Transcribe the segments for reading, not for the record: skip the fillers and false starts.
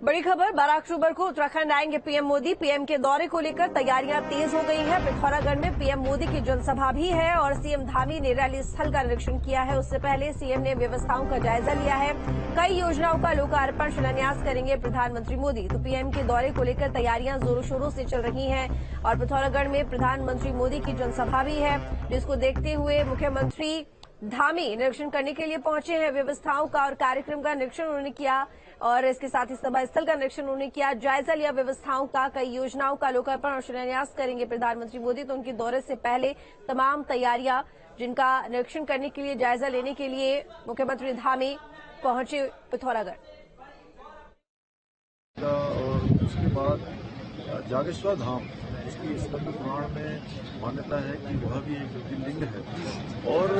बड़ी खबर, 12 अक्टूबर को उत्तराखंड आएंगे पीएम मोदी। पीएम के दौरे को लेकर तैयारियां तेज हो गई हैं। पिथौरागढ़ में पीएम मोदी की जनसभा भी है और सीएम धामी ने रैली स्थल का निरीक्षण किया है। उससे पहले सीएम ने व्यवस्थाओं का जायजा लिया है। कई योजनाओं का लोकार्पण शिलान्यास करेंगे प्रधानमंत्री मोदी। तो पीएम के दौरे को लेकर तैयारियां जोरों शोरों से चल रही हैं और पिथौरागढ़ में प्रधानमंत्री मोदी की जनसभा भी है, जिसको देखते हुए मुख्यमंत्री धामी निरीक्षण करने के लिए पहुंचे हैं। व्यवस्थाओं का और कार्यक्रम का निरीक्षण उन्होंने किया और इसके साथ ही सभा स्थल का निरीक्षण उन्होंने किया, जायजा लिया व्यवस्थाओं का। कई योजनाओं का लोकार्पण और शिलान्यास करेंगे प्रधानमंत्री मोदी। तो उनके दौरे से पहले तमाम तैयारियां, जिनका निरीक्षण करने के लिए, जायजा लेने के लिए मुख्यमंत्री धामी पहुंचे पिथौरागढ़। और उसके बाद जागेश्वर धाम, उसकी स्कंद पुराण में मान्यता है कि वह भी एक ज्योतिर्लिंग है। और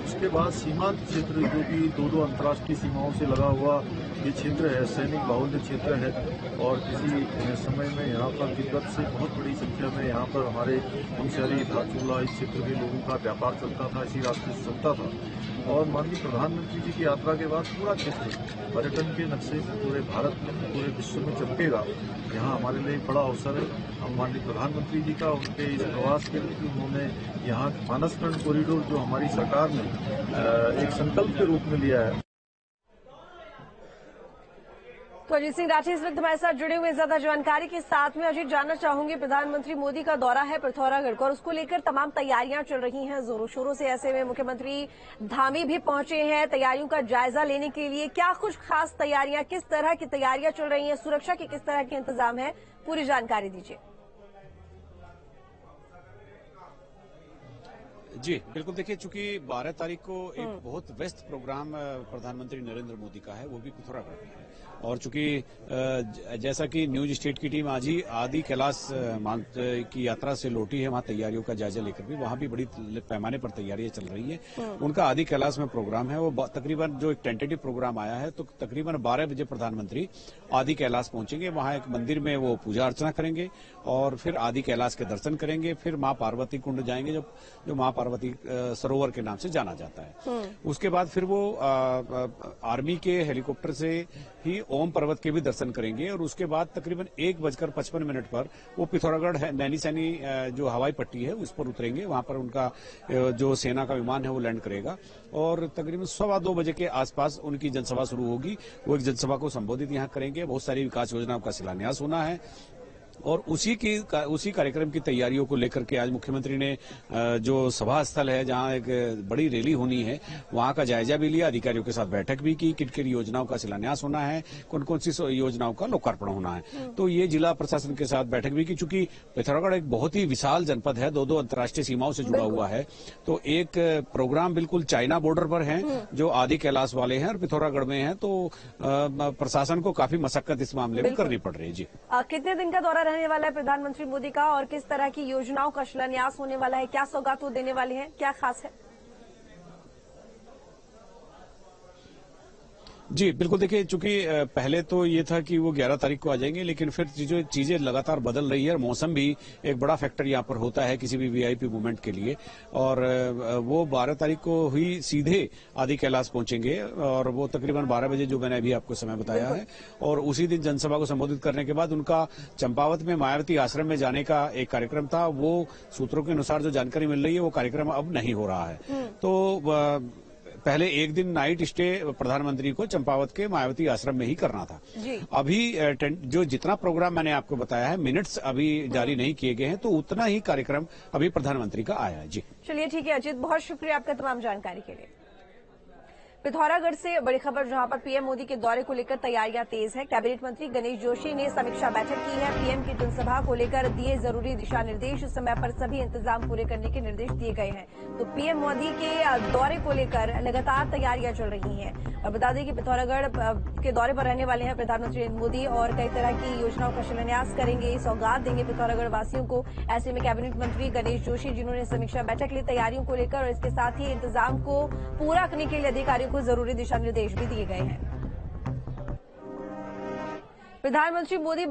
उसके बाद सीमांत क्षेत्र, जो कि दो अंतर्राष्ट्रीय सीमाओं से लगा हुआ ये क्षेत्र है, सैनिक बाहुल्य क्षेत्र है। और किसी समय में यहाँ पर तिब्बत से बहुत बड़ी संख्या में यहाँ पर हमारे मुंशियारी, धारचूला, इस क्षेत्र के लोगों का व्यापार चलता था, इसी रास्ते से चलता था। और माननीय प्रधानमंत्री जी की यात्रा के बाद पूरा क्षेत्र पर्यटन के नक्शे से पूरे भारत में, पूरे विश्व में चमकेगा। यहाँ हमारे लिए बड़ा अवसर है। हम माननीय प्रधानमंत्री जी का उनके इस प्रवास के लिए उन्होंने यहाँ मानसखंड कॉरिडोर, जो हमारी सरकार ने एक संकल्प के रूप में लिया है। तो अजीत सिंह राठी इस वक्त हमारे साथ जुड़े हुए, ज्यादा जानकारी के साथ में अजीत जानना चाहूंगी, प्रधानमंत्री मोदी का दौरा है पिथौरागढ़ को और उसको लेकर तमाम तैयारियां चल रही हैं जोरों शोरों से। ऐसे में मुख्यमंत्री धामी भी पहुंचे हैं तैयारियों का जायजा लेने के लिए। क्या कुछ खास तैयारियां, किस तरह की तैयारियां चल रही हैं, सुरक्षा के किस तरह के इंतजाम है, पूरी जानकारी दीजिए। जी बिल्कुल, देखिए चूंकि 12 तारीख को एक बहुत व्यस्त प्रोग्राम प्रधानमंत्री नरेंद्र मोदी का है, वो भी पिथौरागढ़ में है। और चूंकि जैसा कि न्यूज स्टेट की टीम आज ही आदि कैलाश की यात्रा से लौटी है, वहां तैयारियों का जायजा लेकर भी, वहां भी बड़ी पैमाने पर तैयारियां चल रही है। उनका आदि कैलाश में प्रोग्राम है, वो तकरीबन जो एक टेंटेटिव प्रोग्राम आया है, तो तकरीबन 12 बजे प्रधानमंत्री आदि कैलाश पहुंचेंगे। वहां एक मंदिर में वो पूजा अर्चना करेंगे और फिर आदि कैलाश के दर्शन करेंगे। फिर मां पार्वती कुंड जाएंगे, जो मां पार्वती सरोवर के नाम से जाना जाता है। उसके बाद फिर वो आर्मी के हेलीकॉप्टर से ही ओम पर्वत के भी दर्शन करेंगे और उसके बाद तकरीबन 1:55 पर वो पिथौरागढ़ नैनी सैनी जो हवाई पट्टी है उस पर उतरेंगे। वहां पर उनका जो सेना का विमान है वो लैंड करेगा और तकरीबन 2:15 बजे के आसपास उनकी जनसभा शुरू होगी। वो एक जनसभा को संबोधित यहाँ करेंगे। बहुत सारी विकास योजनाओं का शिलान्यास होना है और उसी कार्यक्रम की तैयारियों को लेकर के आज मुख्यमंत्री ने जो सभा स्थल है, जहां एक बड़ी रैली होनी है, वहां का जायजा भी लिया, अधिकारियों के साथ बैठक भी की। किन किन योजनाओं का शिलान्यास होना है, कौन कौन सी योजनाओं का लोकार्पण होना है। तो ये जिला प्रशासन के साथ बैठक भी की। चूंकि पिथौरागढ़ एक बहुत ही विशाल जनपद है, दो अंतर्राष्ट्रीय सीमाओं से जुड़ा हुआ है, तो एक प्रोग्राम बिल्कुल चाइना बॉर्डर पर है जो आदि कैलाश वाले हैं और पिथौरागढ़ में है, तो प्रशासन को काफी मशक्कत इस मामले में करनी पड़ रही है। जी, कितने दिन का दौरा रहने वाला है प्रधानमंत्री मोदी का और किस तरह की योजनाओं का शिलान्यास होने वाला है, क्या सौगात वो देने वाले हैं, क्या खास है? जी बिल्कुल, देखिए चूंकि पहले तो ये था कि वो 11 तारीख को आ जाएंगे, लेकिन फिर चीजें लगातार बदल रही है और मौसम भी एक बड़ा फैक्टर यहाँ पर होता है किसी भी वीआईपी मूवमेंट के लिए। और वो 12 तारीख को ही सीधे आदि कैलाश पहुंचेंगे और वो तकरीबन 12 बजे, जो मैंने अभी आपको समय बताया है। और उसी दिन जनसभा को संबोधित करने के बाद उनका चंपावत में मायावती आश्रम में जाने का एक कार्यक्रम था। वो सूत्रों के अनुसार जो जानकारी मिल रही है, वो कार्यक्रम अब नहीं हो रहा है। तो पहले एक दिन नाइट स्टे प्रधानमंत्री को चंपावत के मायावती आश्रम में ही करना था। अभी जो जितना प्रोग्राम मैंने आपको बताया है, मिनट्स अभी जारी नहीं किए गए हैं, तो उतना ही कार्यक्रम अभी प्रधानमंत्री का आया है। जी चलिए ठीक है अजीत, बहुत शुक्रिया आपका तमाम जानकारी के लिए। पिथौरागढ़ से बड़ी खबर, जहां पर पीएम मोदी के दौरे को लेकर तैयारियां तेज है। कैबिनेट मंत्री गणेश जोशी ने समीक्षा बैठक की है। पीएम की जनसभा को लेकर दिए जरूरी दिशा निर्देश, समय पर सभी इंतजाम पूरे करने के निर्देश दिए गए हैं। तो पीएम मोदी के दौरे को लेकर लगातार तैयारियां चल रही हैं और बता दें कि पिथौरागढ़ के दौरे पर रहने वाले हैं प्रधानमंत्री मोदी और कई तरह की योजनाओं का शिलान्यास करेंगे, सौगात देंगे पिथौरागढ़ वासियों को। ऐसे में कैबिनेट मंत्री गणेश जोशी, जिन्होंने समीक्षा बैठक ली तैयारियों को लेकर और इसके साथ ही इंतजाम को पूरा करने के लिए अधिकारियों को जरूरी दिशा निर्देश भी दिए गए हैं। प्रधानमंत्री मोदी